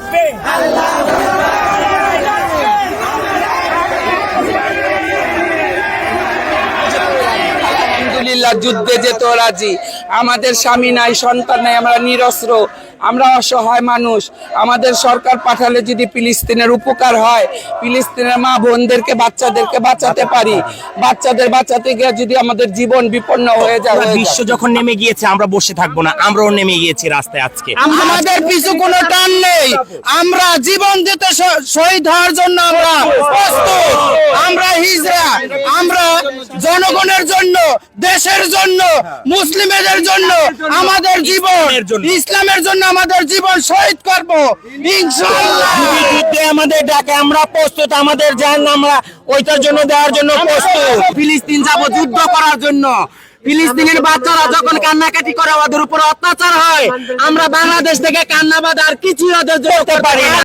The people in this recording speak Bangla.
থাকবে। আলহামদুলিল্লাহ, যুদ্ধে যেত রাজি। আমাদের স্বামী নাই, সন্তান নাই, আমরা নিরস্ত্র, আমরা অসহায় মানুষ। আমাদের সরকার পাঠালে যদি ফিলিস্তিনের উপকার হয়, ফিলিস্তিনের মা বোনদেরকে বাচ্চাদেরকে বাঁচাতে পারি, বাচ্চাদের বাঁচাতে গিয়ে যদি আমাদের জীবন বিপন্ন হয়ে যায়, বিশ্ব যখন নেমে গিয়েছে আমরা বসে থাকবো না, আমরাও নেমে গিয়েছি রাস্তায়। আজকে আমাদের পিছু কোনো টান নেই, আমরা জীবন দিতে শহীদ হওয়ার জন্য আমরা প্রস্তুত। আমরা হিজড়া, আমরা জনগণের জন্য, দেশের জন্য, মুসলিমদের জন্য আমাদের জীবন, ইসলামের জন্য আমাদের জীবন শহীদ করব ইনশাআল্লাহ। যুদ্ধে আমাদের ডাকে আমরা প্রস্তুত, আমাদের জান আমরা ওইটার জন্য দেওয়ার জন্য প্রস্তুত। ফিলিস্তিন যাব যুদ্ধ করার জন্য। ফিলিস্তিনের বাচ্চারা যখন কান্নাকাটি করে, ওদের উপর অত্যাচার হয়, আমরা বাংলাদেশ থেকে কান্না বাদ আর কিছুই ওদের করতে পারি না।